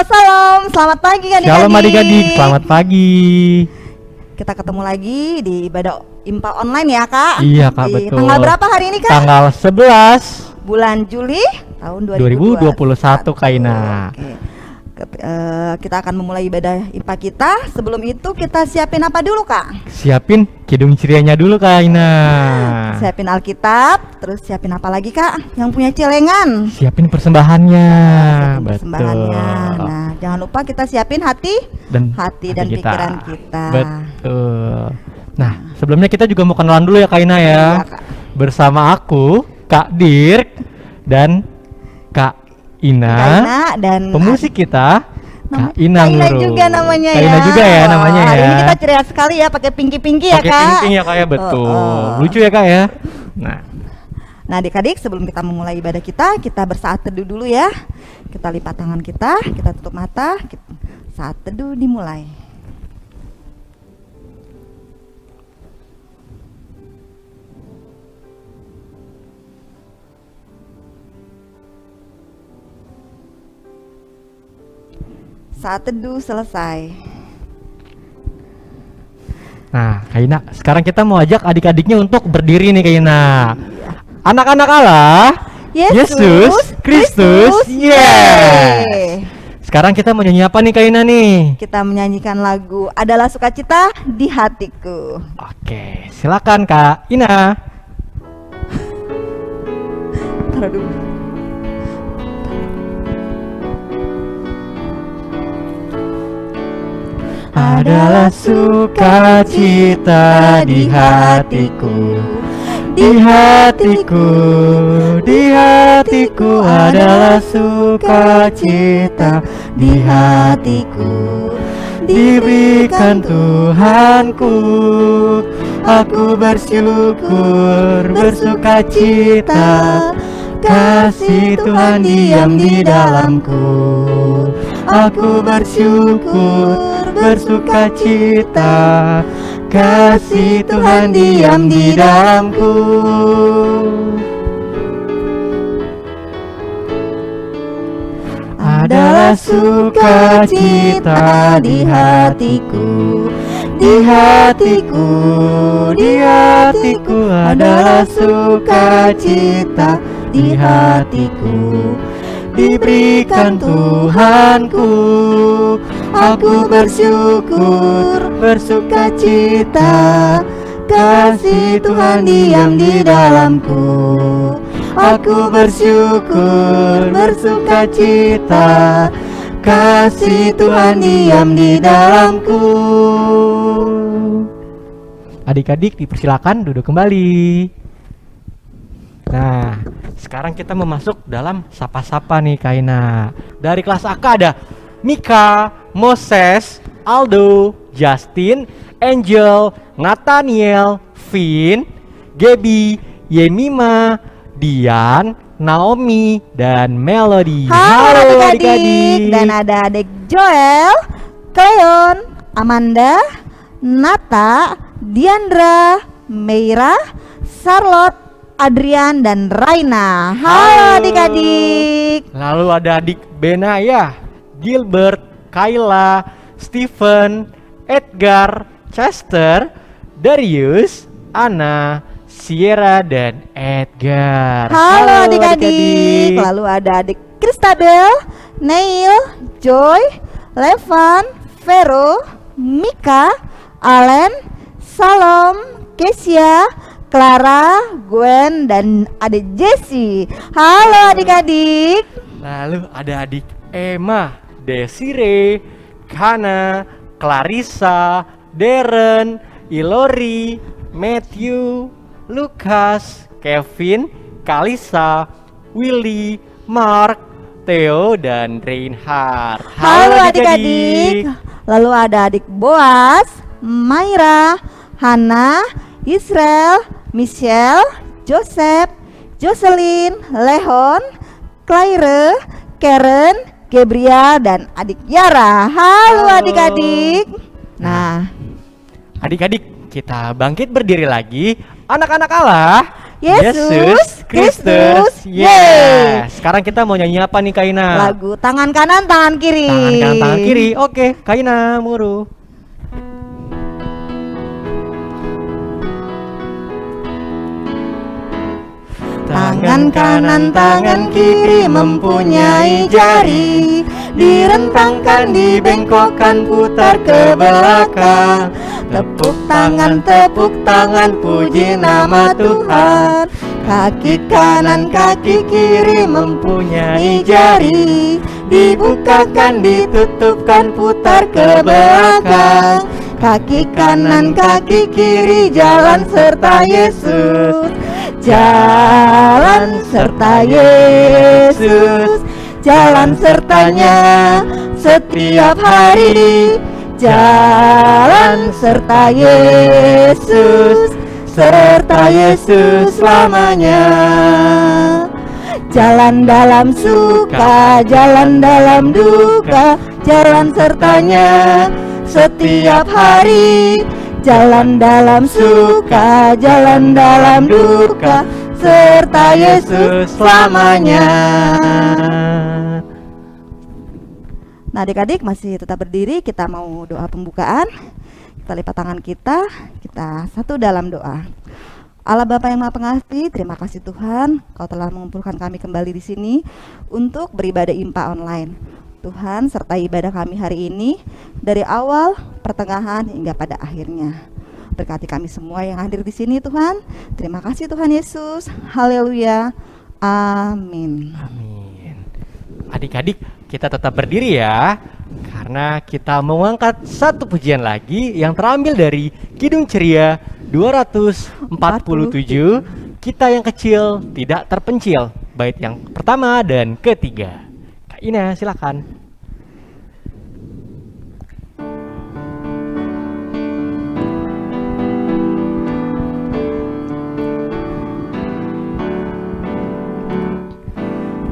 salam, selamat pagi Shalom adik-adik. adik-adik, selamat pagi. Kita ketemu lagi di ibadah IMPA online ya kak. Iya kak, Di betul. tanggal berapa hari ini kak? Tanggal 11 Bulan Juli tahun 2021 Kak Ina. Oke. Kita akan memulai ibadah IMPA kita. Sebelum itu kita siapin apa dulu kak? Siapin kidung cerianya dulu Kak Ina. Siapin Alkitab, terus siapin apa lagi kak? Yang punya celengan. Siapin persembahannya. Siapin Betul. persembahannya. Nah, jangan lupa kita siapin hati dan pikiran kita. Betul. Nah, sebelumnya kita juga mau kenalan dulu ya Kak Ina ya. Iya, Kak. Bersama aku, Kak Dirk dan Kak Ina, Kak Ina dan pemusik kita Kak Ina Kak Ina Nurul. juga namanya Kak ya. Ina juga ya Wah, namanya hari ya. ini kita ceria sekali ya pakai pinky ya Pakai kak. pinking ya Kak ya, betul. Oh. Lucu ya Kak ya. Nah adik-adik, sebelum kita memulai ibadah kita bersaat teduh dulu ya. Kita lipat tangan kita tutup mata, saat teduh dimulai. Saat teduh selesai. Nah, Kak Ina, sekarang kita mau ajak adik-adiknya untuk berdiri nih Kak Ina. Anak-anak Allah, Yesus Kristus, yeay. Sekarang kita mau nyanyi apa nih Kak Ina nih? Kita menyanyikan lagu Adalah Sukacita di Hatiku. Oke, silakan Kak Ina. Taruh dulu. Adalah sukacita di hatiku, di hatiku, di hatiku adalah sukacita di hatiku. Diberikan Tuhanku, aku bersyukur, bersukacita. Kasih Tuhan diam di dalamku, aku bersyukur, bersukacita. Kasih Tuhan diam di dalamku. Adalah sukacita di hatiku, di hatiku, di hatiku adalah sukacita di hatiku. Diberikan Tuhanku, aku bersyukur, bersukacita. Kasih Tuhan diam di dalamku, aku bersyukur, bersukacita. Kasih Tuhan diam di dalamku. Adik-adik dipersilakan duduk kembali. Nah, sekarang kita masuk dalam sapa-sapa nih Kak Ina. Dari kelas AK ada Mika, Moses, Aldo, Justin, Angel, Nathaniel, Vin, Gaby, Yemima, Dian, Naomi, dan Melody. Halo adik-adik. Dan ada adik Joel, Cleon, Amanda, Nata, Diandra, Meira, Charlotte, Adrian, dan Raina. Halo adik-adik. Lalu ada adik Benaya, Gilbert, Kayla, Stephen, Edgar, Chester, Darius, Anna, Sierra, dan Edgar. Halo adik-adik. Lalu ada adik Kristabel, Neil, Joy, Levan, Vero, Mika, Allen, Salom, Kesia, Clara, Gwen, dan adik Jessie. Halo adik-adik. Lalu ada adik Emma, Desire, Kana, Clarissa, Darren, Ilori, Matthew, Lukas, Kevin, Kalisa, Willy, Mark, Theo, dan Reinhard. Halo adik-adik. Lalu ada adik Boas, Maira, Hana, Israel, Michelle, Joseph, Jocelyn, Lehon, Claire, Karen, Gabriel, dan adik Yara. Halo adik-adik. Nah, adik-adik, kita bangkit berdiri lagi. Anak-anak Allah, Yesus Kristus. Yes. Sekarang kita mau nyanyi apa nih Kak Ina? Lagu tangan kanan, tangan kiri. Tangan kanan, tangan kiri. Oke, Kak Ina, muru. Tangan kanan, tangan kiri mempunyai jari, direntangkan, dibengkokkan, putar ke belakang. Tepuk tangan, puji nama Tuhan. Kaki kanan, kaki kiri mempunyai jari, dibukakan, ditutupkan, putar ke belakang. Kaki kanan, kaki kiri, jalan serta Yesus. Jalan serta Yesus, jalan sertanya setiap hari. Jalan serta Yesus, serta Yesus selamanya. Jalan dalam suka, jalan dalam duka, jalan sertanya setiap hari. Jalan dalam suka, jalan dalam duka, serta Yesus selamanya. Nah adik-adik masih tetap berdiri, kita mau doa pembukaan. Kita lipat tangan kita satu dalam doa. Allah Bapa yang Maha Pengasih, terima kasih Tuhan, Kau telah mengumpulkan kami kembali di sini untuk beribadah IMPA online. Tuhan, sertai ibadah kami hari ini dari awal, pertengahan hingga pada akhirnya. Berkati kami semua yang hadir di sini Tuhan. Terima kasih Tuhan Yesus. Haleluya. Amin. Amin. Adik-adik, kita tetap berdiri ya, karena kita mengangkat satu pujian lagi yang terambil dari Kidung Ceria 247, Kita yang Kecil Tidak Terpencil, bait yang pertama dan ketiga. Kak Ina, silakan.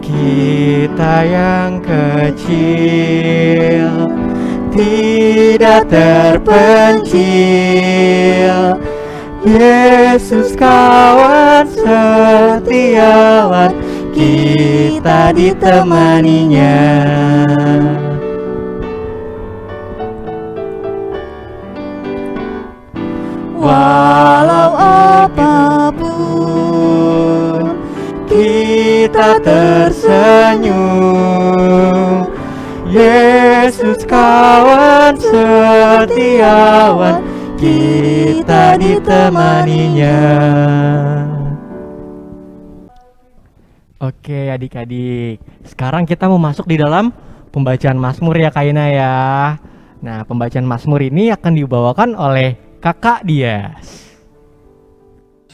Kita yang kecil tidak terpencil, Yesus kawan setiawan, kita ditemaninya. Walau apapun kita tersenyum, Yesus kawan setiawan, kita ditemaninya. Oke adik-adik, sekarang kita mau masuk di dalam pembacaan Mazmur ya Kak Ina ya. Nah pembacaan Mazmur ini akan dibawakan oleh Kakak Dias.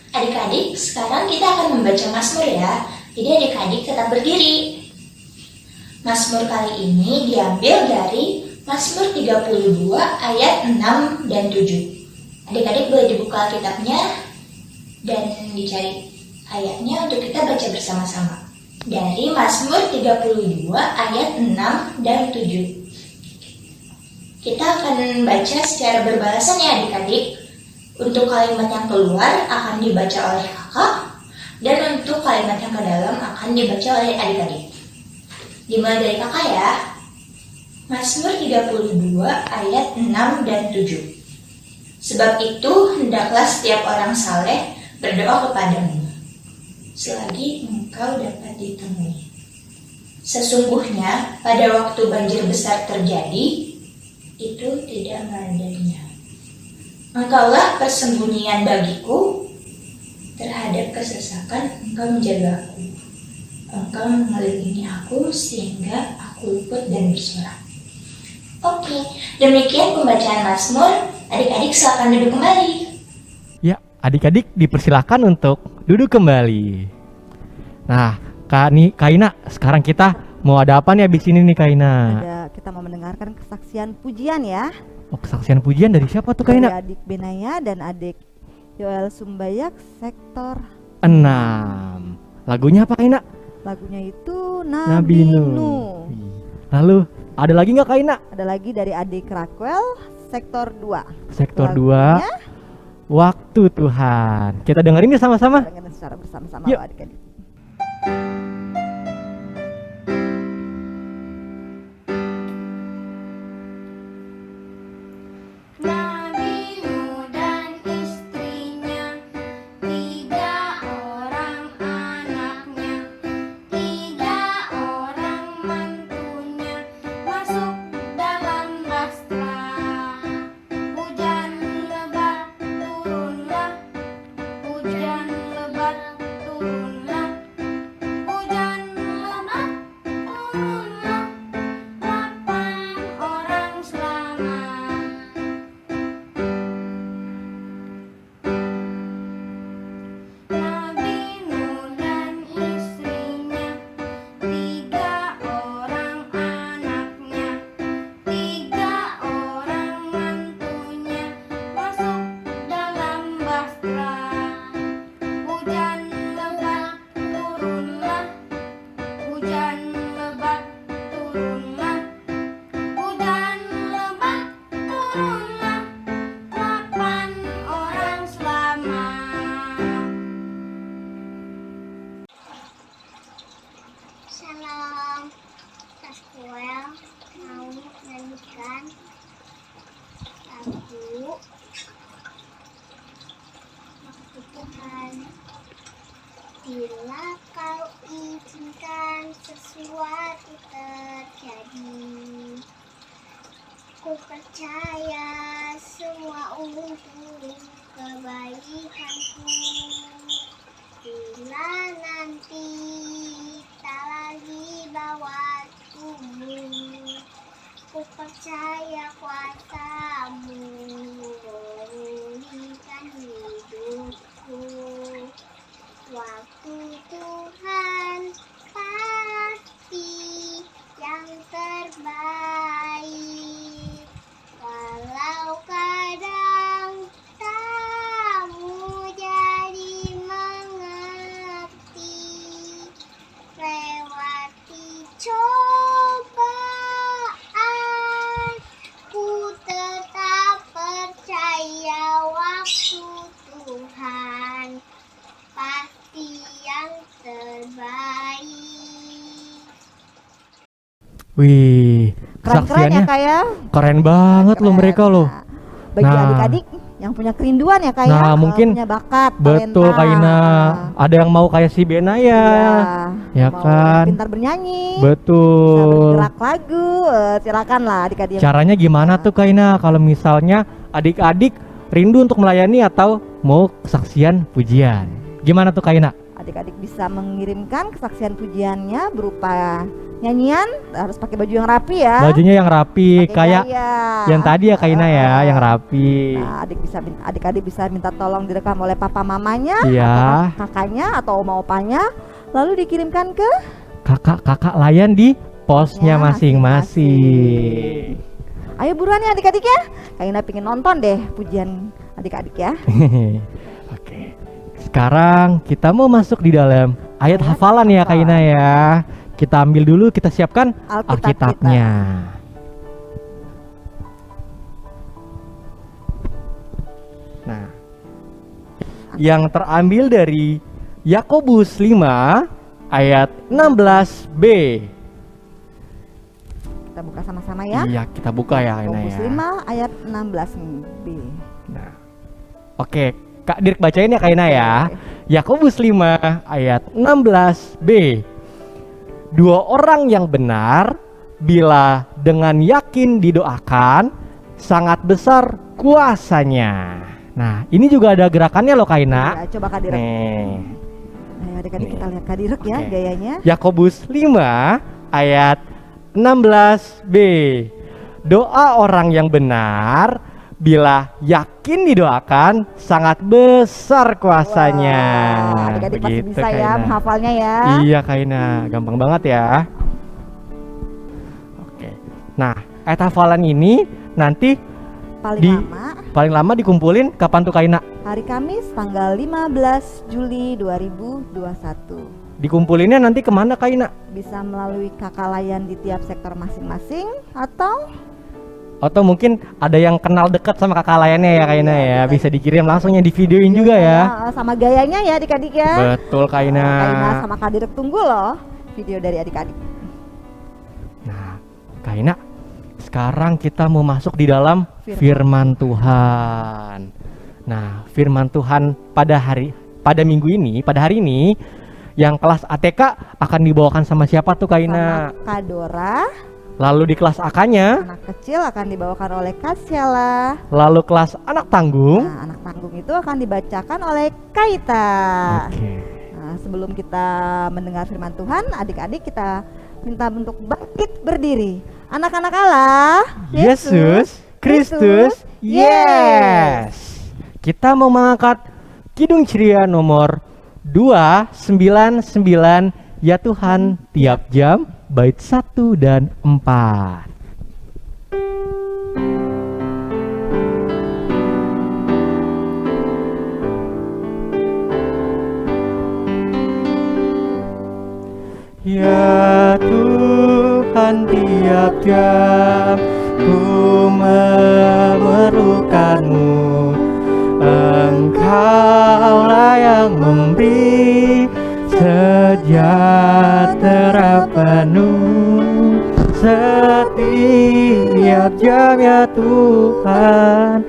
Adik-adik, sekarang kita akan membaca Mazmur ya. Jadi adik-adik tetap berdiri. Mazmur kali ini diambil dari Mazmur 32 ayat 6 dan 7. Adik-adik boleh dibuka kitabnya dan dicari ayatnya untuk kita baca bersama-sama. Dari Mazmur 32 ayat 6 dan 7. Kita akan baca secara berbalasan ya adik-adik. Untuk kalimat yang keluar akan dibaca oleh kakak, dan untuk kalimat yang ke dalam akan dibaca oleh adik-adik. Dimulai dari kakak ya. Mazmur 32 ayat 6 dan 7. Sebab itu hendaklah setiap orang saleh berdoa kepadamu, selagi engkau dapat ditemui. Sesungguhnya pada waktu banjir besar terjadi, itu tidak meladainya. Engkaulah persembunyian bagiku, terhadap kesesakan engkau menjaga aku. Engkau mengelilingi aku sehingga aku luput dan bersorak. Oke, demikian pembacaan Mazmur. Adik-adik silakan duduk kembali. Ya, adik-adik dipersilakan untuk duduk kembali. Nah, Kak Ina, sekarang kita mau ada apa nih abis ini nih Kak Ina? Kita mau mendengarkan kesaksian pujian ya. Oh, kesaksian pujian dari siapa tuh Kak Ina? Dari adik Benaya dan adik Yoel Sumbayak sektor 6. Lagunya apa Kak Ina? Lagunya itu Nabi Nuh. Lalu ada lagi nggak Kak Ina? Ada lagi dari adik Raquel sektor 2. Sektor Lagunya 2. Waktu Tuhan. Kita dengerin ya sama-sama. secara bersama-sama Yuk. loh adik-adik. Nabi Nuh dan istrinya, 3 orang anaknya, 3 orang mantunya, masuk dalam bahtera. Hujan lebat turunlah, hujan lebat turunlah, hujan lebat turunlah, 8 orang selamat. Nabi Nuh dan istrinya, 3 orang anaknya, 3 orang mantunya, masuk dalam bahtera. Hujan lebat turunlah, hujan lebat turunlah, hujan lebat turunlah, 8 orang selamat. Salam, Taskuel mau menyanyikan lagu Waktu Tuhan. Bila kau izinkan sesuatu terjadi, ku percaya semua untuk kebaikanku. Bila nanti tak lagi bawa tubuh, ku percaya kuasamu memulihkan hidupku. Waktu Tuhan pasti yang terbaik, walau kadang kamu jadi mengerti, lewati cobaan, ku tetap percaya waktu Tuhan pasti yang terbaik. Wih, Keren-keren ya kesaksiannya Kak ya. keren banget loh Keren. mereka loh. Nah, bagi Nah. adik-adik yang punya kerinduan ya Kak ya, Nah, mungkin punya bakat, Betul talenta. Kak Ina. Ada yang mau kayak si Bena ya. Ya mau kan? pintar bernyanyi, bisa Betul. bergerak lagu, silakan lah adik-adik. Caranya gimana tuh Kak Ina kalau misalnya adik-adik rindu untuk melayani atau mau kesaksian pujian? Gimana tuh Kak Ina? Adik-adik bisa mengirimkan kesaksian pujiannya berupa nyanyian, harus pakai baju yang rapi ya. Bajunya yang rapi Pakai kayak gaya. yang tadi ya Kak Ina ya, yang rapi. Nah, adik-adik bisa minta tolong direkam oleh papa mamanya, Iya. atau kakaknya atau oma opanya, lalu dikirimkan ke Kakak-kakak layan di posnya Ya, masing-masing. Ayo buruan ya adik-adik ya. Kak Ina pengen nonton deh pujian adik-adik ya. Oke. Sekarang kita mau masuk di dalam ayat hafalan ya Kak Ina ya. Kita ambil dulu, kita siapkan Alkitab Alkitabnya. Nah, yang terambil dari Yakobus 5 ayat 16b. Kita buka sama-sama ya. Iya, kita buka ya Kak Ina Yakobus ya. 5 ayat 16b. Nah, oke, Kak Dirk bacain ya Kak Ina ya. Oke. Yakobus 5 ayat 16b. 2 orang yang benar bila dengan yakin didoakan sangat besar kuasanya. Nah, ini juga ada gerakannya loh Kak Ina. Ya, coba Kak Direk. Nih, Ayo adik-adik Nih. kita lihat Kak Direk ya Oke. gayanya. Yakobus 5 ayat 16b. Doa orang yang benar bila yakin didoakan sangat besar kuasanya. Wah, adik-adik pasti Begitu, bisa Kak ya Ina. menghafalnya ya. Iya Kak Ina, gampang banget ya. Oke. Nah, ayat hafalan ini nanti Paling di- lama paling lama dikumpulin kapan tuh Kak Ina? hari Kamis tanggal 15 Juli 2021. Dikumpulinnya nanti kemana Kak Ina? Bisa melalui kakak layan di tiap sektor masing-masing atau Atau mungkin ada yang kenal dekat sama kakak lainnya ya Kaina ya, bisa dikirim langsung ya, di videoin juga ya. Sama gayanya ya adik-adik ya. Betul Kaina. Kaina sama Kak Direk tunggu loh video dari adik-adik. Nah, Kaina, sekarang kita mau masuk di dalam firman Tuhan. Nah, firman Tuhan pada minggu ini, pada hari ini, yang kelas ATK akan dibawakan sama siapa tuh Kaina? Sama Kak Dora. Lalu di kelas AK-nya, Anak kecil akan dibawakan oleh Kak Syala. lalu kelas anak tanggung. Nah, anak tanggung itu akan dibacakan oleh Kaita. Oke. Nah, sebelum kita mendengar firman Tuhan, adik-adik kita minta untuk bangkit berdiri. Anak-anak Allah, Yesus Kristus, yes. Kita mau mengangkat Kidung Ceria nomor 299, ya Tuhan tiap jam, bait 1 dan 4. Ya Tuhan tiap jam ku memerlukan-Mu, Engkaulah yang memberi sejahtera penuh setiap jam, ya Tuhan,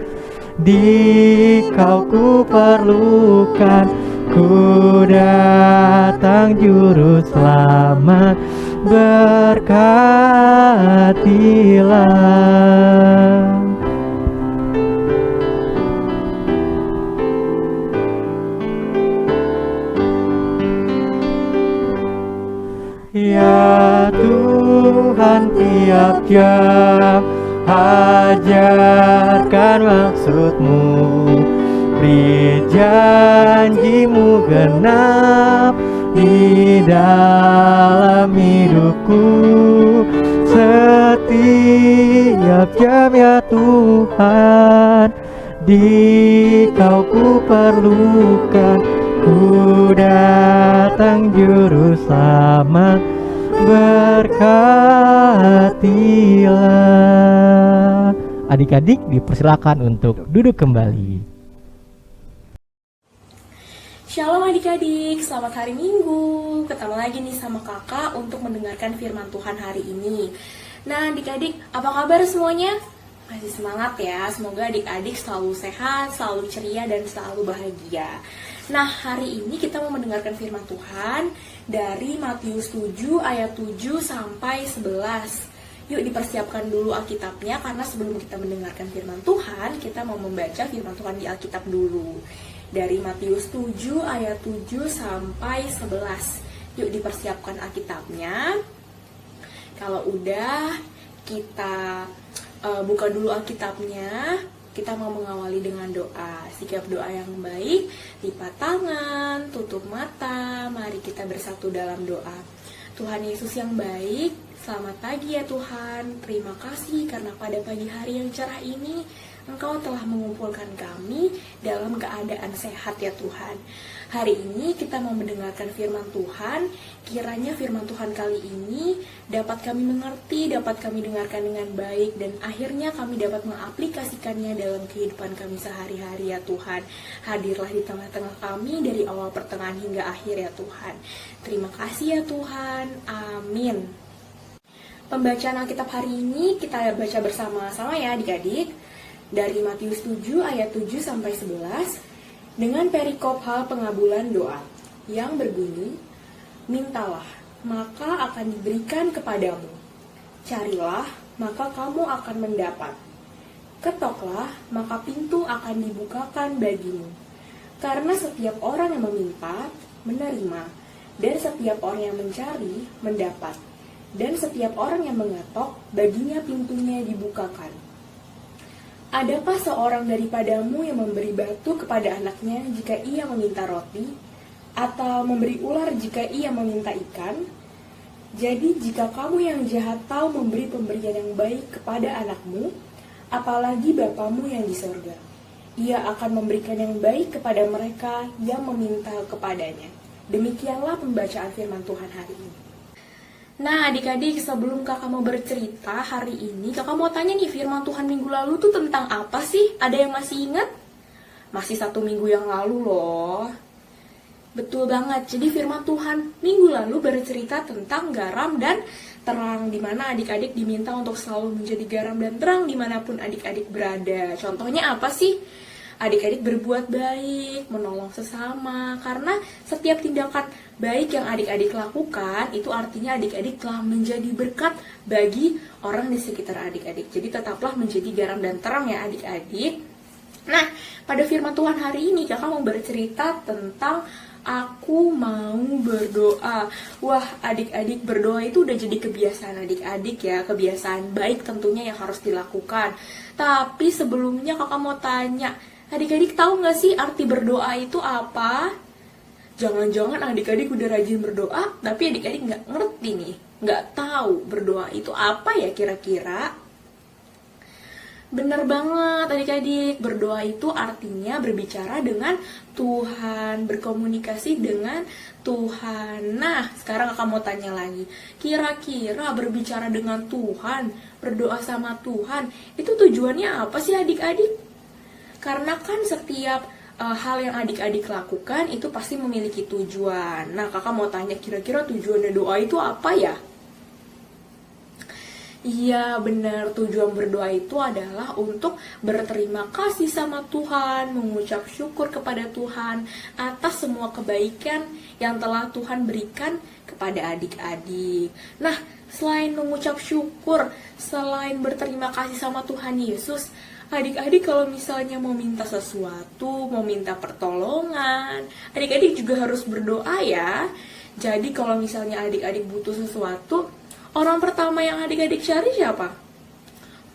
di Kau ku perlukan. Ku datang Juru Selamat, berkatilah. Ya Tuhan tiap jam ajarkan maksud-Mu, beri janji-Mu genap di dalam hidupku setiap jam, ya Tuhan, di Kau ku perlukan. Ku datang Juru Selamat, berkatilah. Adik-adik dipersilakan untuk duduk kembali. Shalom adik-adik, selamat hari Minggu. Ketemu lagi nih sama kakak untuk mendengarkan firman Tuhan hari ini. Nah adik-adik, apa kabar semuanya? Masih semangat ya, semoga adik-adik selalu sehat, selalu ceria, dan selalu bahagia. Nah hari ini kita mau mendengarkan firman Tuhan dari Matius 7 ayat 7 sampai 11. Yuk dipersiapkan dulu Alkitabnya, karena sebelum kita mendengarkan firman Tuhan, kita mau membaca firman Tuhan di Alkitab dulu. Dari Matius 7 ayat 7 sampai 11. Yuk dipersiapkan Alkitabnya. Kalau udah, kita buka dulu Alkitabnya. Kita mau mengawali dengan doa. Sikap doa yang baik, lipat tangan, tutup mata. Mari kita bersatu dalam doa. Tuhan Yesus yang baik, selamat pagi ya Tuhan. Terima kasih karena pada pagi hari yang cerah ini Engkau telah mengumpulkan kami dalam keadaan sehat ya Tuhan. Hari ini kita mau mendengarkan firman Tuhan. Kiranya firman Tuhan kali ini dapat kami mengerti, dapat kami dengarkan dengan baik, dan akhirnya kami dapat mengaplikasikannya dalam kehidupan kami sehari-hari ya Tuhan. Hadirlah di tengah-tengah kami dari awal pertengahan hingga akhir ya Tuhan. Terima kasih ya Tuhan. Amin. Pembacaan Alkitab hari ini kita baca bersama-sama ya adik-adik. Dari Matius 7 ayat 7 sampai 11 dengan perikop hal pengabulan doa yang berbunyi, mintalah, maka akan diberikan kepadamu. Carilah, maka kamu akan mendapat. Ketoklah, maka pintu akan dibukakan bagimu. Karena setiap orang yang meminta, menerima, dan setiap orang yang mencari, mendapat. Dan setiap orang yang mengetok, baginya pintunya dibukakan. Adakah seorang daripadamu yang memberi batu kepada anaknya jika ia meminta roti, atau memberi ular jika ia meminta ikan? Jadi jika kamu yang jahat tahu memberi pemberian yang baik kepada anakmu, apalagi Bapamu yang di sorga, ia akan memberikan yang baik kepada mereka yang meminta kepadanya. Demikianlah pembacaan firman Tuhan hari ini. Nah, adik-adik, sebelum kakak mau bercerita hari ini, kakak mau tanya nih, firman Tuhan minggu lalu tuh tentang apa sih? Ada yang masih ingat? Masih 1 minggu yang lalu loh. Betul banget, jadi firman Tuhan minggu lalu bercerita tentang garam dan terang, di mana adik-adik diminta untuk selalu menjadi garam dan terang dimanapun adik-adik berada. Contohnya apa sih? Adik-adik berbuat baik, menolong sesama, karena setiap tindakan baik yang adik-adik lakukan, itu artinya adik-adik telah menjadi berkat bagi orang di sekitar adik-adik. Jadi tetaplah menjadi garam dan terang ya adik-adik. Nah, pada firman Tuhan hari ini kakak mau bercerita tentang aku mau berdoa. Wah, adik-adik, berdoa itu udah jadi kebiasaan adik-adik ya, kebiasaan baik tentunya yang harus dilakukan. Tapi sebelumnya kakak mau tanya, adik-adik tahu nggak sih arti berdoa itu apa? Jangan-jangan adik-adik udah rajin berdoa, tapi adik-adik nggak ngerti nih, nggak tahu berdoa itu apa ya kira-kira? Bener banget adik-adik, berdoa itu artinya berbicara dengan Tuhan, berkomunikasi dengan Tuhan. Nah, sekarang kakak mau tanya lagi, kira-kira berbicara dengan Tuhan, berdoa sama Tuhan, itu tujuannya apa sih adik-adik? Karena kan setiap hal yang adik-adik lakukan itu pasti memiliki tujuan. Nah, kakak mau tanya kira-kira tujuannya doa itu apa ya? Iya, benar. Tujuan berdoa itu adalah untuk berterima kasih sama Tuhan, mengucap syukur kepada Tuhan atas semua kebaikan yang telah Tuhan berikan kepada adik-adik. Nah, selain mengucap syukur, selain berterima kasih sama Tuhan Yesus, adik-adik kalau misalnya mau minta sesuatu, mau minta pertolongan, adik-adik juga harus berdoa ya. Jadi kalau misalnya adik-adik butuh sesuatu, orang pertama yang adik-adik cari siapa?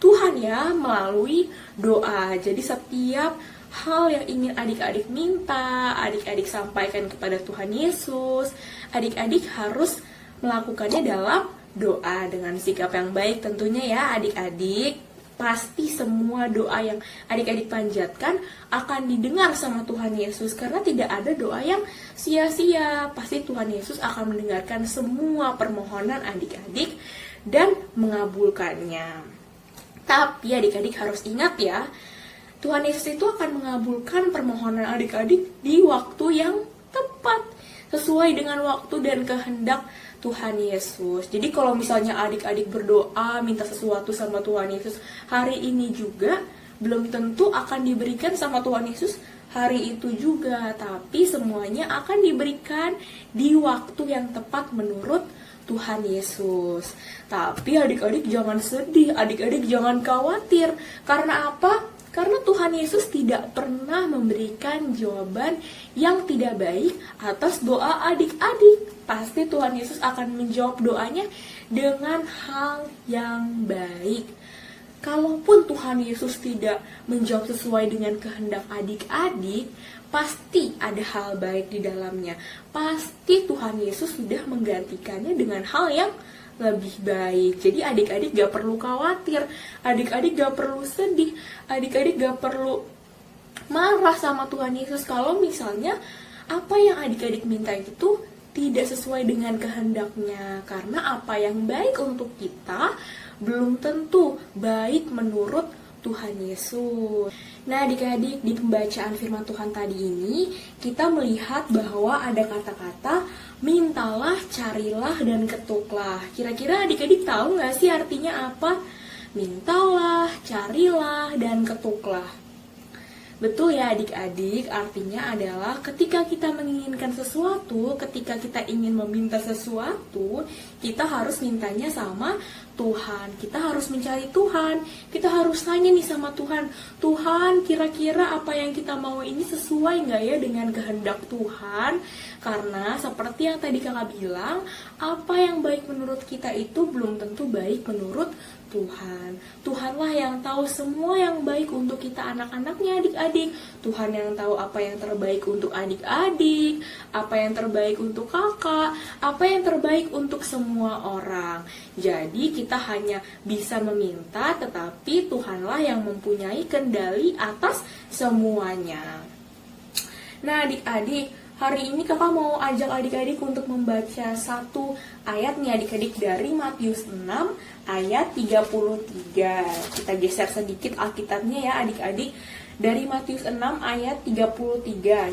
Tuhan ya, melalui doa. Jadi setiap hal yang ingin adik-adik minta, adik-adik sampaikan kepada Tuhan Yesus, adik-adik harus melakukannya dalam doa dengan sikap yang baik tentunya ya adik-adik. Pasti semua doa yang adik-adik panjatkan akan didengar sama Tuhan Yesus, karena tidak ada doa yang sia-sia. Pasti Tuhan Yesus akan mendengarkan semua permohonan adik-adik dan mengabulkannya. Tapi adik-adik harus ingat ya, Tuhan Yesus itu akan mengabulkan permohonan adik-adik di waktu yang tepat, sesuai dengan waktu dan kehendak Tuhan Yesus. Jadi kalau misalnya adik-adik berdoa minta sesuatu sama Tuhan Yesus hari ini juga, belum tentu akan diberikan sama Tuhan Yesus hari itu juga, tapi semuanya akan diberikan di waktu yang tepat menurut Tuhan Yesus. Tapi adik-adik jangan sedih, adik-adik jangan khawatir. Karena apa? Karena Tuhan Yesus tidak pernah memberikan jawaban yang tidak baik atas doa adik-adik. Pasti Tuhan Yesus akan menjawab doanya dengan hal yang baik. Kalaupun Tuhan Yesus tidak menjawab sesuai dengan kehendak adik-adik, pasti ada hal baik di dalamnya. Pasti Tuhan Yesus sudah menggantikannya dengan hal yang lebih baik. Jadi adik-adik gak perlu khawatir, adik-adik gak perlu sedih, adik-adik gak perlu marah sama Tuhan Yesus kalau misalnya apa yang adik-adik minta itu tidak sesuai dengan kehendaknya. Karena apa yang baik untuk kita belum tentu baik menurut Tuhan Yesus. Nah adik-adik, di pembacaan firman Tuhan tadi ini kita melihat bahwa ada kata-kata mintalah, carilah, dan ketuklah. Kira-kira adik-adik tahu nggak sih artinya apa? Mintalah, carilah, dan ketuklah. Betul ya adik-adik, artinya adalah ketika kita menginginkan sesuatu, ketika kita ingin meminta sesuatu, kita harus mintanya sama Tuhan. Kita harus mencari Tuhan. Kita harus tanya nih sama Tuhan, Tuhan kira-kira apa yang kita mau ini sesuai nggak ya dengan kehendak Tuhan? Karena seperti yang tadi kakak bilang, apa yang baik menurut kita itu belum tentu baik menurut Tuhan. Tuhanlah yang tahu semua yang baik untuk kita anak-anaknya adik-adik. Tuhan yang tahu apa yang terbaik untuk adik-adik, apa yang terbaik untuk kakak, apa yang terbaik untuk semua orang. Jadi kita hanya bisa meminta, tetapi Tuhanlah yang mempunyai kendali atas semuanya. Nah adik-adik, Hari ini kakak mau ajak adik-adik untuk membaca satu ayat nih adik-adik dari Matius 6 ayat 33. Kita geser sedikit Alkitabnya ya adik-adik. Dari Matius 6 ayat 33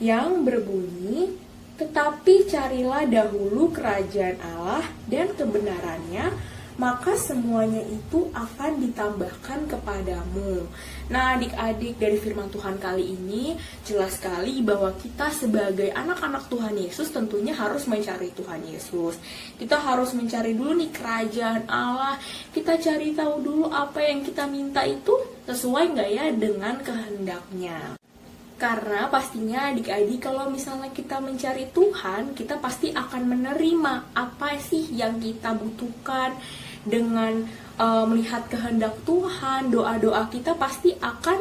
yang berbunyi, "Tetapi carilah dahulu kerajaan Allah dan kebenarannya, maka semuanya itu akan ditambahkan kepadamu." Nah adik-adik, dari firman Tuhan kali ini jelas sekali bahwa kita sebagai anak-anak Tuhan Yesus tentunya harus mencari Tuhan Yesus. Kita harus mencari dulu nih kerajaan Allah. Kita cari tahu dulu apa yang kita minta itu sesuai nggak ya dengan kehendaknya. Karena pastinya adik-adik kalau misalnya kita mencari Tuhan, kita pasti akan menerima apa sih yang kita butuhkan. Dengan melihat kehendak Tuhan, doa-doa kita pasti akan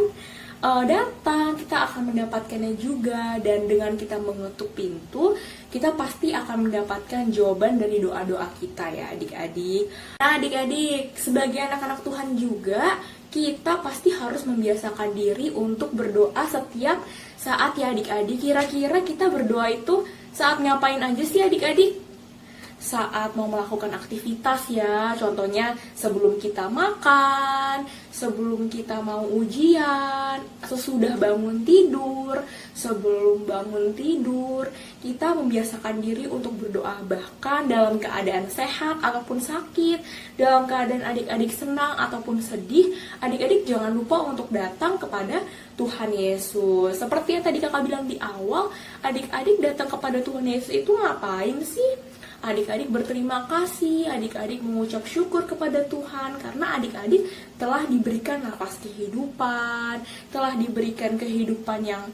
datang, kita akan mendapatkannya juga. Dan dengan kita mengetuk pintu, kita pasti akan mendapatkan jawaban dari doa-doa kita ya adik-adik. Nah adik-adik, sebagai anak-anak Tuhan juga, kita pasti harus membiasakan diri untuk berdoa setiap saat ya adik-adik. Kira-kira kita berdoa itu saat ngapain aja sih adik-adik? Saat mau melakukan aktivitas ya, contohnya sebelum kita makan, sebelum kita mau ujian, sesudah bangun tidur, sebelum bangun tidur, kita membiasakan diri untuk berdoa. Bahkan dalam keadaan sehat ataupun sakit, dalam keadaan adik-adik senang ataupun sedih, adik-adik jangan lupa untuk datang kepada Tuhan Yesus. Seperti yang tadi kakak bilang di awal, adik-adik datang kepada Tuhan Yesus itu ngapain sih? Adik-adik berterima kasih, adik-adik mengucap syukur kepada Tuhan karena adik-adik telah diberikan nafas kehidupan, telah diberikan kehidupan yang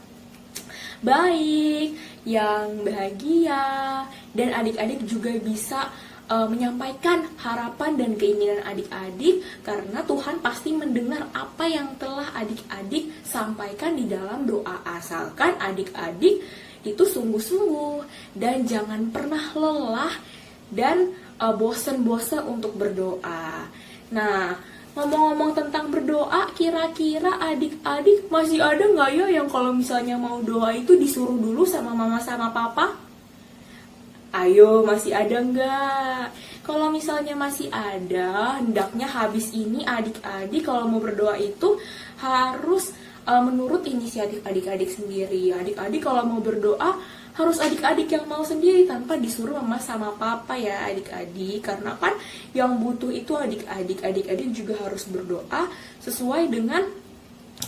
baik, yang bahagia, dan adik-adik juga bisa menyampaikan harapan dan keinginan adik-adik karena Tuhan pasti mendengar apa yang telah adik-adik sampaikan di dalam doa, asalkan adik-adik itu sungguh-sungguh dan jangan pernah lelah dan bosan-bosan untuk berdoa. Nah, ngomong-ngomong tentang berdoa, kira-kira adik-adik masih ada nggak ya yang kalau misalnya mau doa itu disuruh dulu sama mama sama papa? Ayo, masih ada nggak? Kalau misalnya masih ada, hendaknya habis ini adik-adik kalau mau berdoa itu harus menurut inisiatif adik-adik sendiri. Adik-adik kalau mau berdoa harus adik-adik yang mau sendiri tanpa disuruh mama sama papa ya adik-adik. Karena kan yang butuh itu adik-adik. Adik-adik juga harus berdoa sesuai dengan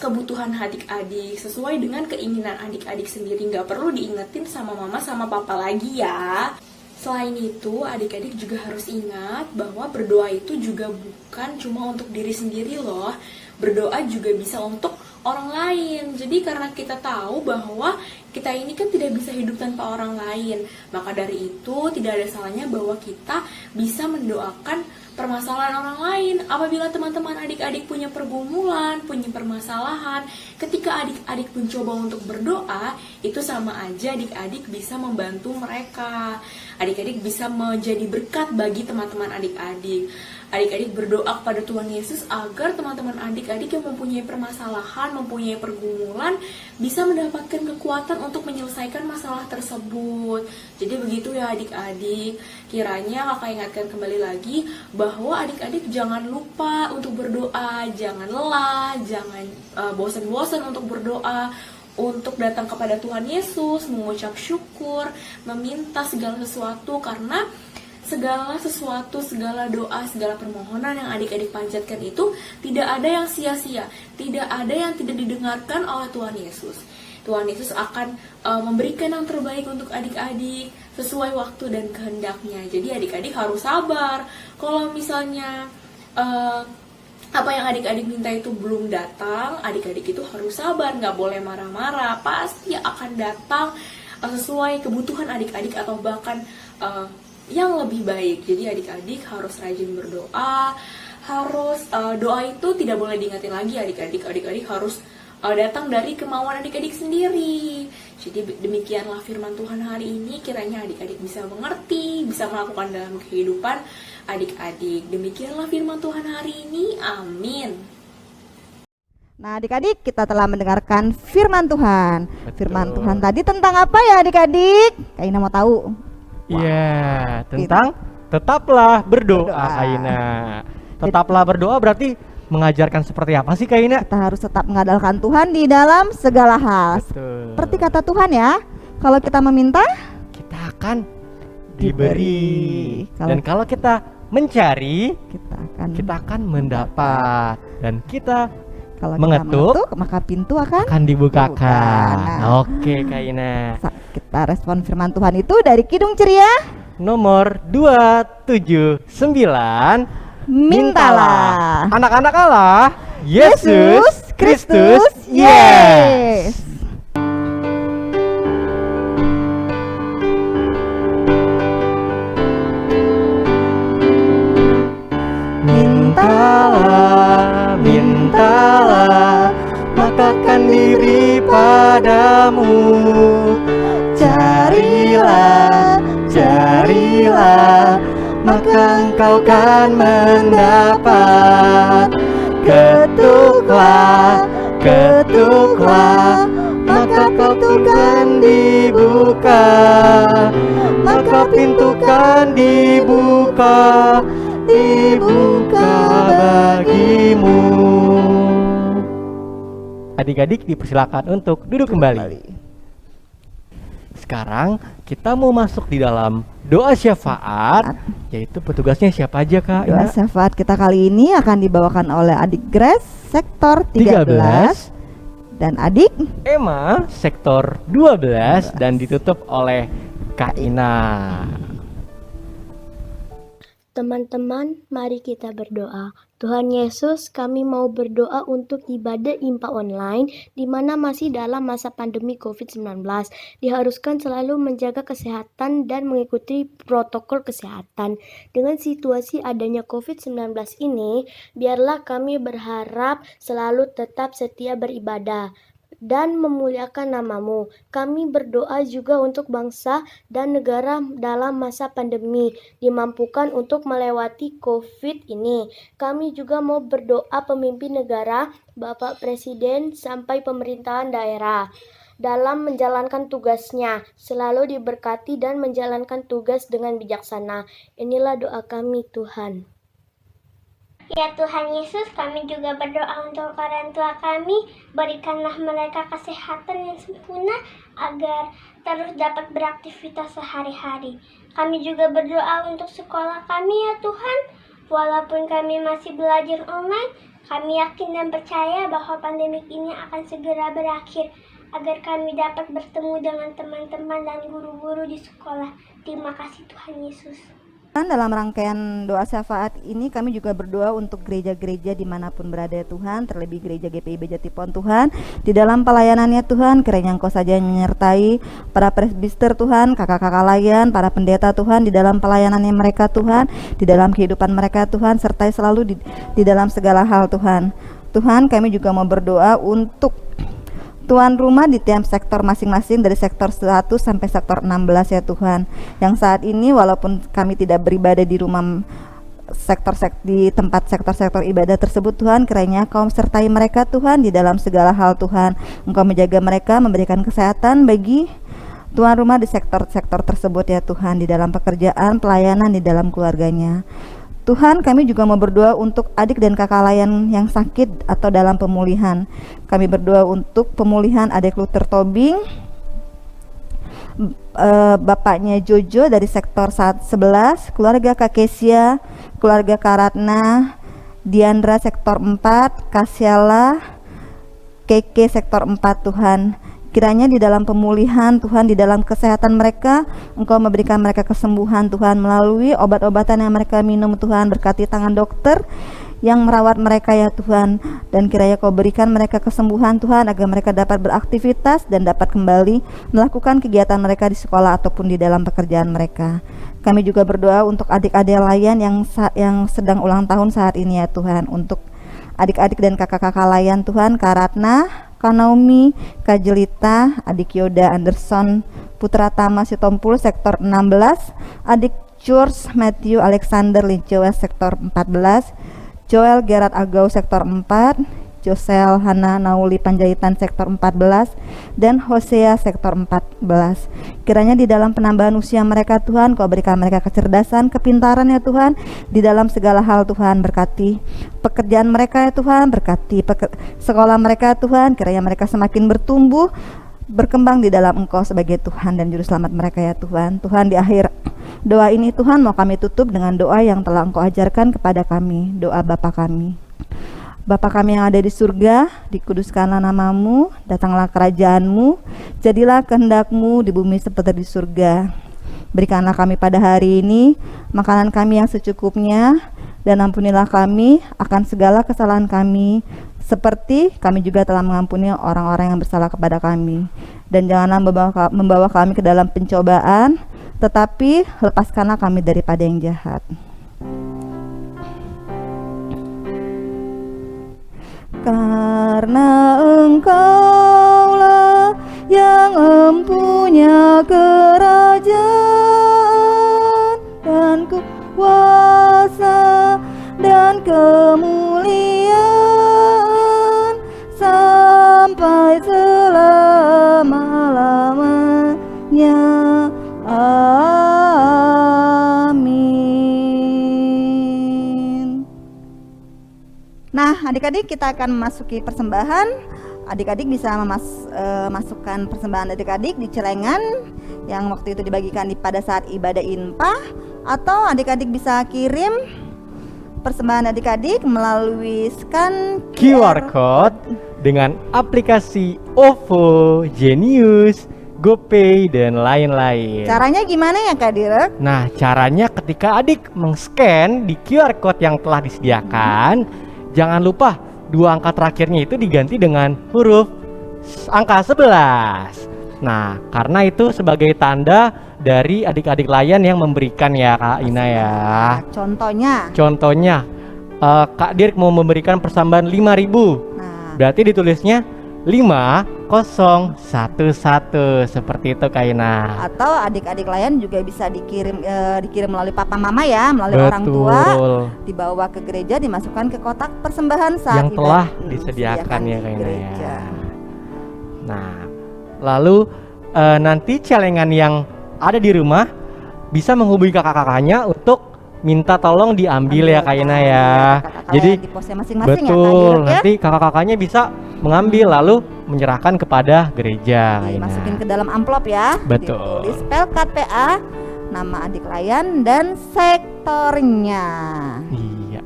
kebutuhan adik-adik, sesuai dengan keinginan adik-adik sendiri. Nggak perlu diingetin sama mama sama papa lagi ya. Selain itu, adik-adik juga harus ingat bahwa berdoa itu juga bukan cuma untuk diri sendiri loh. Berdoa juga bisa untuk orang lain. Jadi karena kita tahu bahwa kita ini kan tidak bisa hidup tanpa orang lain, maka dari itu tidak ada salahnya bahwa kita bisa mendoakan permasalahan orang lain. Apabila teman-teman adik-adik punya pergumulan, punya permasalahan, ketika adik-adik mencoba untuk berdoa, itu sama aja adik-adik bisa membantu mereka. Adik-adik bisa menjadi berkat bagi teman-teman adik-adik. Adik-adik berdoa kepada Tuhan Yesus agar teman-teman adik-adik yang mempunyai permasalahan, mempunyai pergumulan, bisa mendapatkan kekuatan untuk menyelesaikan masalah tersebut. Jadi begitu ya adik-adik. Kiranya kakak ingatkan kembali lagi bahwa adik-adik jangan lupa untuk berdoa, jangan lelah, jangan bosan-bosan untuk berdoa, untuk datang kepada Tuhan Yesus, mengucap syukur, meminta segala sesuatu, karena segala sesuatu, segala doa, segala permohonan yang adik-adik panjatkan itu tidak ada yang sia-sia, tidak ada yang tidak didengarkan oleh Tuhan Yesus. Tuhan Yesus akan memberikan yang terbaik untuk adik-adik sesuai waktu dan kehendaknya. Jadi adik-adik harus sabar. Kalau misalnya apa yang adik-adik minta itu belum datang, adik-adik itu harus sabar, nggak boleh marah-marah. Pasti akan datang sesuai kebutuhan adik-adik atau bahkan yang lebih baik. Jadi adik-adik harus rajin berdoa, harus doa itu tidak boleh diingatin lagi adik-adik. Adik-adik harus datang dari kemauan adik-adik sendiri. Jadi demikianlah firman Tuhan hari ini, kiranya adik-adik bisa mengerti, bisa melakukan dalam kehidupan adik-adik. Demikianlah firman Tuhan hari ini, amin. Nah, adik-adik, kita telah mendengarkan firman Tuhan. Betul. Firman Tuhan tadi tentang apa ya adik-adik? Kak Ina mau tahu. Iya, tentang tetaplah berdoa, Berdoa. Kak Ina. Tetaplah berdoa berarti mengajarkan seperti apa sih, Kak Ina? Kita harus tetap mengandalkan Tuhan di dalam segala hal. Betul. Seperti kata Tuhan ya, kalau kita meminta, Kita akan diberi. Kalau- Dan kalau kita mencari, kita kita akan mendapat. Dan kita kalau mengetuk, kita mengetuk, maka pintu akan akan dibukakan. Dibuka. Nah. Oke, Kak Ina. kita respon firman Tuhan itu dari Kidung Ceria. Nomor 279, Mintalah. Anak-anak Allah, Yesus Kristus, yes. Mintalah, mintalah, maka akan diberi padamu. Carilah, carilah, maka engkau kan mendapat. Ketuklah, ketuklah, maka pintu kan dibuka. Maka pintu kan dibuka, dibuka bagimu. Adik-adik dipersilakan untuk duduk kembali. Sekarang kita mau masuk di dalam doa syafaat, yaitu petugasnya siapa aja, Kak? Doa syafaat kita kali ini akan dibawakan oleh adik Grace sektor 13 dan adik Emma sektor 12 dan ditutup oleh Kak Ina. Teman-teman, mari kita berdoa. Tuhan Yesus, kami mau berdoa untuk ibadah IMPA online di mana masih dalam masa pandemi COVID-19. Diharuskan selalu menjaga kesehatan dan mengikuti protokol kesehatan. Dengan situasi adanya COVID-19 ini, biarlah kami berharap selalu tetap setia beribadah dan memuliakan namamu. Kami berdoa juga untuk bangsa dan negara dalam masa pandemi, dimampukan untuk melewati COVID ini. Kami juga mau berdoa pemimpin negara, Bapak Presiden sampai pemerintahan daerah dalam menjalankan tugasnya, selalu diberkati dan menjalankan tugas dengan bijaksana. Inilah doa kami, Tuhan. Ya Tuhan Yesus, kami juga berdoa untuk orang tua kami. Berikanlah mereka kesehatan yang sempurna agar terus dapat beraktivitas sehari-hari. Kami juga berdoa untuk sekolah kami ya Tuhan. Walaupun kami masih belajar online, kami yakin dan percaya bahwa pandemi ini akan segera berakhir agar kami dapat bertemu dengan teman-teman dan guru-guru di sekolah. Terima kasih Tuhan Yesus. dalam rangkaian doa syafaat ini kami juga berdoa untuk gereja-gereja dimanapun berada ya Tuhan, terlebih gereja GPIB Jatipon Tuhan, di dalam pelayanannya Tuhan, kiranya Engkau saja yang menyertai para presbiter Tuhan, kakak-kakak layan, para pendeta Tuhan, di dalam pelayanannya mereka Tuhan, di dalam kehidupan mereka Tuhan, sertai selalu di dalam segala hal Tuhan. Tuhan, kami juga mau berdoa untuk tuan rumah di tiap sektor masing-masing dari sektor 1 sampai sektor 16 ya Tuhan. Yang saat ini walaupun kami tidak beribadah di rumah di tempat sektor-sektor ibadah tersebut Tuhan, kiranya Kau sertai mereka Tuhan di dalam segala hal Tuhan. Engkau menjaga mereka, memberikan kesehatan bagi tuan rumah di sektor-sektor tersebut ya Tuhan, di dalam pekerjaan, pelayanan, di dalam keluarganya. Tuhan, kami juga mau berdoa untuk adik dan kakak layan yang sakit atau dalam pemulihan. Kami berdoa untuk pemulihan adik Luther Tobing, bapaknya Jojo dari sektor 11, keluarga Kak Kesia, keluarga Karatna, Diandra sektor 4, Kasyala, Keke sektor 4 Tuhan. Kiranya di dalam pemulihan Tuhan, di dalam kesehatan mereka, Engkau memberikan mereka kesembuhan Tuhan melalui obat-obatan yang mereka minum Tuhan. Berkati tangan dokter yang merawat mereka ya Tuhan, dan kiranya Kau berikan mereka kesembuhan Tuhan agar mereka dapat beraktivitas dan dapat kembali melakukan kegiatan mereka di sekolah ataupun di dalam pekerjaan mereka. Kami juga berdoa untuk adik-adik layan yang sedang ulang tahun saat ini ya Tuhan, untuk adik-adik dan kakak-kakak layan Tuhan, Kak Ratna, Kak Naomi, Kak Jelita, adik Yoda Anderson, Putra Tama Sitompul sektor 16, adik George Matthew Alexander Lincewa sektor 14, Joel Gerard Agau sektor 4, Josel, Hana, Nauli, Panjaitan sektor 14, dan Hosea sektor 14. Kiranya di dalam penambahan usia mereka Tuhan, Kau berikan mereka kecerdasan, kepintaran ya Tuhan, di dalam segala hal Tuhan. Berkati pekerjaan mereka ya Tuhan, berkati sekolah mereka Tuhan, kiranya mereka semakin bertumbuh, berkembang di dalam Engkau sebagai Tuhan dan Juru Selamat mereka ya Tuhan. Tuhan, di akhir doa ini Tuhan mau kami tutup dengan doa yang telah Engkau ajarkan kepada kami, doa Bapa kami. Bapa kami yang ada di surga, dikuduskanlah namamu, datanglah kerajaan-Mu, jadilah kehendak-Mu di bumi seperti di surga. Berikanlah kami pada hari ini makanan kami yang secukupnya, dan ampunilah kami akan segala kesalahan kami, seperti kami juga telah mengampuni orang-orang yang bersalah kepada kami. Dan janganlah membawa kami ke dalam pencobaan, tetapi lepaskanlah kami daripada yang jahat. Karena Engkaulah yang empunya kerajaan dan kuasa dan kemuliaan sampai selama-lamanya. Amin. Nah, adik-adik, kita akan memasuki persembahan. Adik-adik bisa masukkan persembahan adik-adik di celengan yang waktu itu dibagikan pada saat ibadah INPA, atau adik-adik bisa kirim persembahan adik-adik melalui scan QR code dengan aplikasi OVO, Genius, GoPay, dan lain-lain. Caranya gimana ya Kak Direk? Nah, caranya ketika adik meng-scan di QR code yang telah disediakan, jangan lupa 2 angka terakhirnya itu diganti dengan huruf angka 11. Nah, karena itu sebagai tanda dari adik-adik layan yang memberikan ya Kak Ina ya. Contohnya Kak Dirk mau memberikan persembahan 5.000. Nah, Berarti ditulisnya 5011 seperti itu Kak Ina. atau adik-adik lain juga bisa dikirim melalui papa mama ya, melalui orang tua, dibawa ke gereja, dimasukkan ke kotak persembahan saat yang telah ibadah, disediakan ya di Kak Ina gereja. ya. Nah, lalu nanti celengan yang ada di rumah bisa menghubungi kakak-kakaknya untuk minta tolong diambil ya Kak Ina ya. Jadi di posnya masing-masing ya Kak betul, Direk ya. nanti kakak-kakaknya bisa mengambil lalu menyerahkan kepada gereja Kak Ina. Dimasukin ke dalam amplop ya. Betul. Ditulis Pelkat PA, nama adik layan dan sektornya. Iya.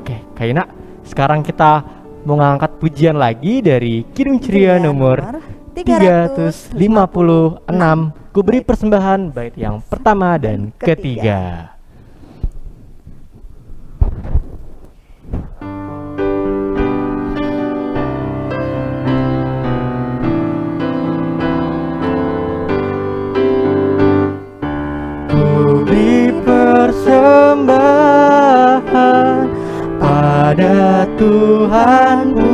Oke, Kak Ina, sekarang kita mau ngangkat pujian lagi dari Kidung Ceria nomor 356. Ku beri persembahan bait yang pertama dan ketiga. Ku beri persembahan pada Tuhanmu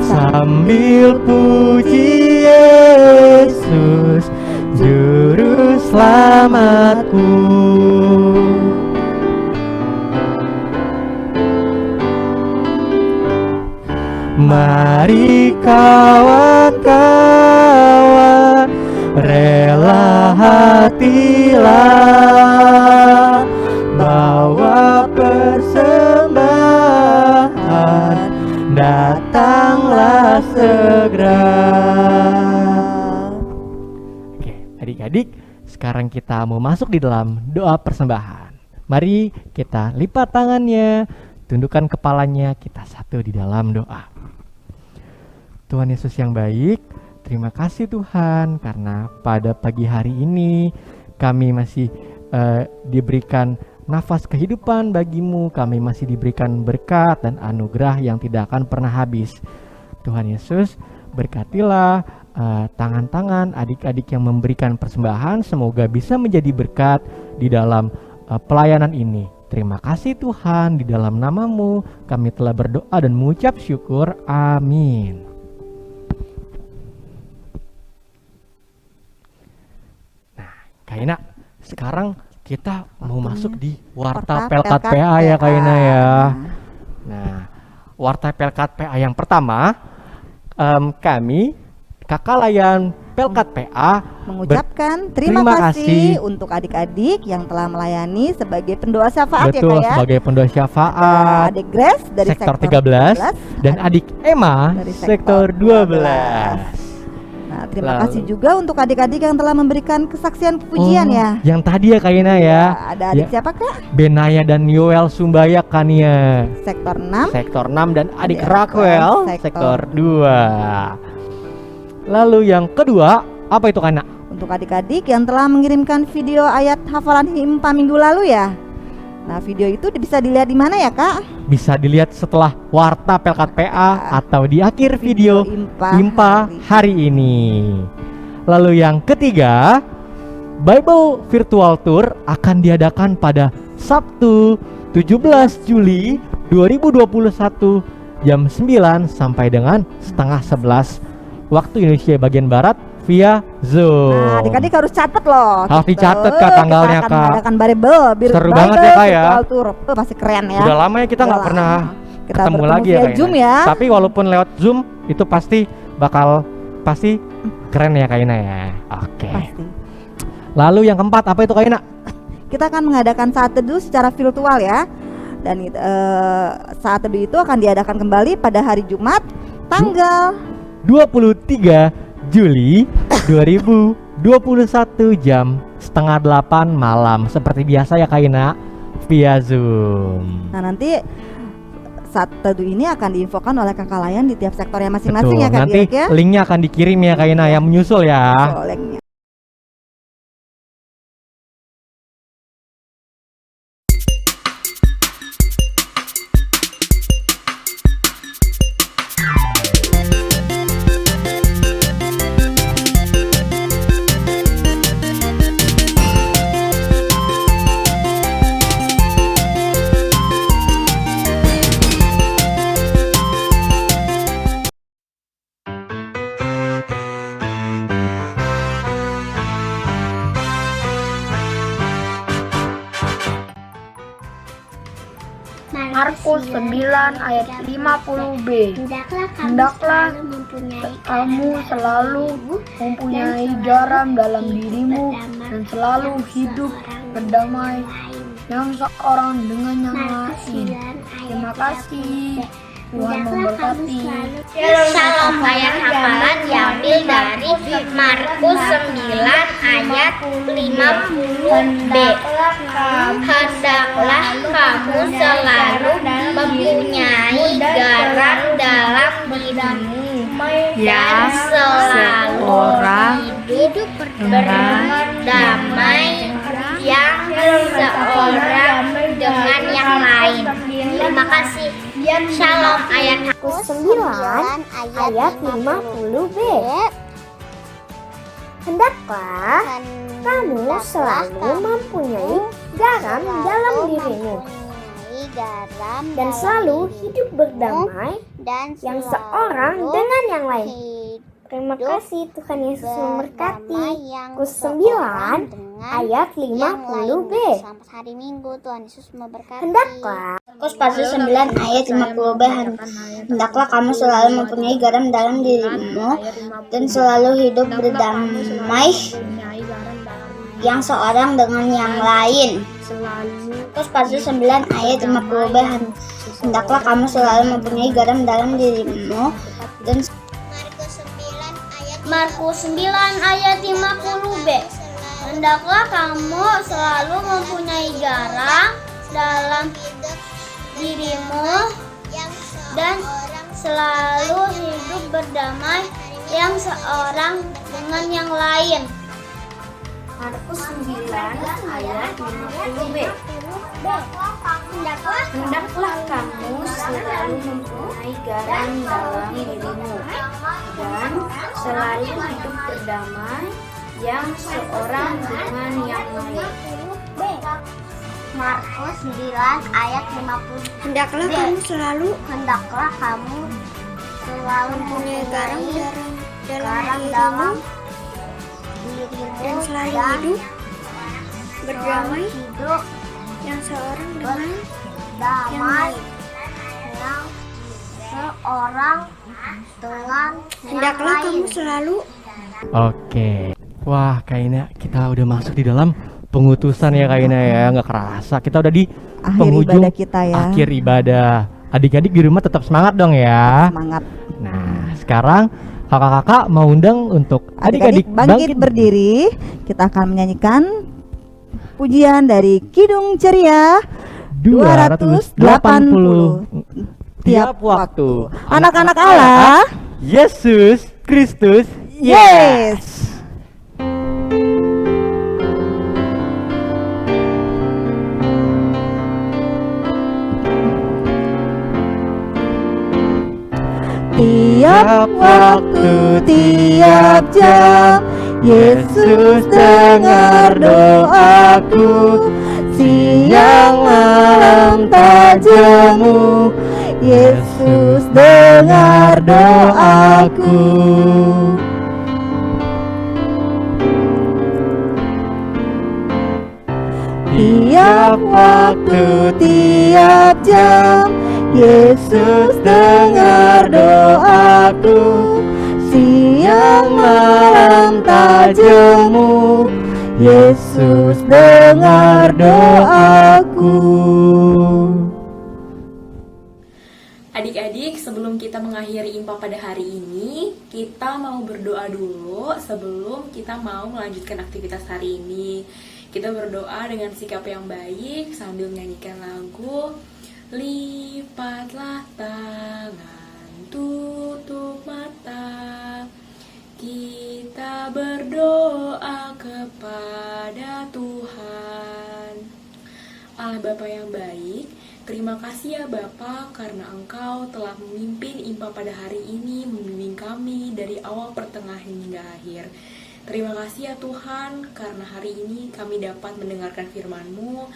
sambil puji Yesus Juru Selamatku. Mari kawan-kawan, rela hatilah, bawa persembahan, datanglah segera. Oke, adik-adik, sekarang kita mau masuk di dalam doa persembahan. Mari kita lipat tangannya, tundukkan kepalanya, kita satu di dalam doa. Tuhan Yesus yang baik, terima kasih Tuhan karena pada pagi hari ini kami masih diberikan nafas kehidupan bagimu, kami masih diberikan berkat dan anugerah yang tidak akan pernah habis. Tuhan Yesus, berkatilah tangan-tangan adik-adik yang memberikan persembahan, semoga bisa menjadi berkat di dalam pelayanan ini. Terima kasih Tuhan, di dalam namamu kami telah berdoa dan mengucap syukur. Amin. Kak Ina, sekarang kita mau masuk di Warta Pelkat PA ya Kak Ina ya. Nah, Warta Pelkat PA yang pertama, kami Kakak Layan Pelkat PA Mengucapkan terima kasih untuk adik-adik yang telah melayani sebagai pendoa syafaat ya betul Kak ya. sebagai pendoa Ada syafaat adik Grace dari sektor 13 dan adik Emma dari sektor 12. Nah, terima Lalu. kasih juga untuk adik-adik yang telah memberikan kesaksian pujian ya. Yang tadi ya Kak Ina ya. Ada adik Ya, siapa Kak? Benaya dan Yoel Sumbaya Kania Sektor 6. sektor 6 dan adik Adik Raquel Raquel, sektor 2. Lalu yang kedua, apa itu Kak Ina? Untuk adik-adik yang telah mengirimkan video ayat hafalan IMPA minggu lalu ya. Nah, video itu bisa dilihat di mana ya Kak? Bisa dilihat setelah Warta Pelkat PA atau di akhir video IMPA hari ini. Lalu yang ketiga, Bible Virtual Tour akan diadakan pada Sabtu 17 Juli 2021 jam 9 sampai dengan setengah 11 waktu Indonesia bagian Barat via Zoom. Nah, adik-adik harus catat loh. Harus Gitu. dicatat, Kak, tanggalnya, Kita akan Kak. mengadakan Bible Seru banget ya, Kak, ya. Virtual Tour. Pasti keren ya. Udah lama ya kita Udah nggak pernah lama. Kita ketemu bertemu lagi ya via Kak Zoom Ina. ya. Tapi walaupun lewat Zoom itu pasti keren ya Kak Ina ya. Oke. Pasti. Lalu yang keempat apa itu Kak Ina? Kita akan mengadakan saat teduh secara virtual ya. Dan saat teduh itu akan diadakan kembali pada hari Jumat tanggal 23 Juli 2021 jam setengah 8 malam seperti biasa ya Kak Ina via Zoom. Nah, nanti saat teduh ini akan diinfokan oleh kakak layan di tiap sektornya masing-masing ya Kak Nanti Dirk ya. linknya akan dikirim ya Kak Ina yang menyusul ya. Linknya. Markus 9 ayat 50b. Hendaklah kamu selalu mempunyai garam dalam dirimu dan selalu hidup berdamai yang seorang dengan yang lain. Terima kasih. Tuhan memberkati. Shalom, ayat hafalan diambil dari Markus 9 ayat 50b. Hendaklah kamu selalu mempunyai garam dalam dirimu dan selalu hidup berdamai yang seorang dengan yang lain. Terima kasih. Shalom, ayat Markus 9 ayat 50b. Hendaklah kamu selalu mempunyai garam dalam dirimu dan selalu hidup berdamai yang seorang dengan yang lain. Terima kasih, Tuhan Yesus memberkati. Markus 9 ayat 50b. Selamat hari Minggu, Tuhan Yesus memberkati. Hendaklah Markus pasal 9 ayat 50b. Hendaklah kamu selalu mempunyai garam dalam dirimu dan selalu hidup berdamai yang seorang dengan yang lain. Markus pasal 9 ayat 50b. Hendaklah kamu selalu mempunyai garam dalam dirimu dan Markus 9 ayat 50b. Hendaklah kamu selalu mempunyai garam dalam dirimu dan selalu hidup berdamai yang seorang dengan yang lain. Markus 9 ayat 50b. Hendaklah kamu selalu mempunyai garam dalam dirimu dan selalu hidup berdamai yang seorang dengan yang lain. Markus 9 ayat 50. Hendaklah kamu selalu mempunyai garam dalam dalam dirimu dirimu dan selalu hidup berdamai yang seorang dengan damai yang seorang dengan hendaklah kamu selalu. Oke. Wah, kayaknya kita udah masuk di dalam pengutusan ya kayaknya ya, nggak kerasa. Kita udah di Akhir penghujung ibadah kita ya. akhir ibadah. Adik-adik di rumah tetap semangat dong ya. Semangat. Nah, sekarang kakak-kakak mau undang untuk Adik-adik bangkit berdiri. Kita akan menyanyikan pujian dari Kidung Ceria 280 tiap waktu. Anak-anak Allah, Yesus Kristus. yes. Tiap waktu, tiap jam, Yesus dengar doaku. Siang malam tak jemu, Yesus dengar doaku. Tiap waktu, tiap jam, Yesus dengar doaku. Siang malam tak jemu, Yesus dengar doaku. Adik-adik, sebelum kita mengakhiri IMPA pada hari ini, kita mau berdoa dulu sebelum kita mau melanjutkan aktivitas hari ini. Kita berdoa dengan sikap yang baik sambil menyanyikan lagu Lipatlah tangan, tutup mata. Kita berdoa kepada Tuhan. Allah Bapa yang baik, terima kasih ya Bapa karena Engkau telah memimpin IMPA pada hari ini, membimbing kami dari awal pertengahan hingga akhir. Terima kasih ya Tuhan karena hari ini kami dapat mendengarkan firman-Mu,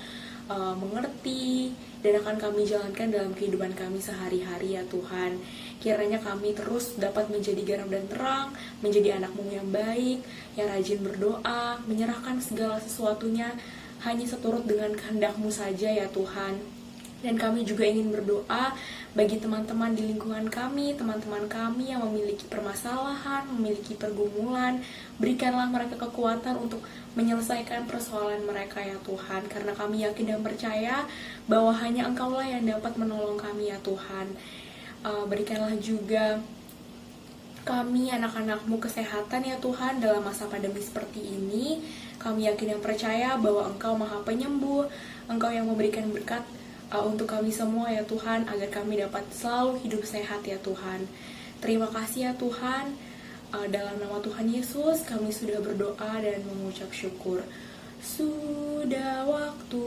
mengerti, dan akan kami jalankan dalam kehidupan kami sehari-hari ya Tuhan. Kiranya kami terus dapat menjadi garam dan terang, menjadi anak-Mu yang baik, yang rajin berdoa, menyerahkan segala sesuatunya hanya seturut dengan kehendak-Mu saja ya Tuhan. Dan kami juga ingin berdoa bagi teman-teman di lingkungan kami, teman-teman kami yang memiliki permasalahan, memiliki pergumulan. Berikanlah mereka kekuatan untuk menyelesaikan persoalan mereka ya Tuhan. Karena kami yakin dan percaya bahwa hanya Engkau-lah yang dapat menolong kami ya Tuhan. Berikanlah juga kami anak-anak-Mu kesehatan ya Tuhan dalam masa pandemi seperti ini. Kami yakin dan percaya bahwa Engkau Maha Penyembuh, Engkau yang memberikan berkat untuk kami semua ya Tuhan, agar kami dapat selalu hidup sehat ya Tuhan. Terima kasih ya Tuhan. Dalam nama Tuhan Yesus kami sudah berdoa dan mengucap syukur. Sudah waktu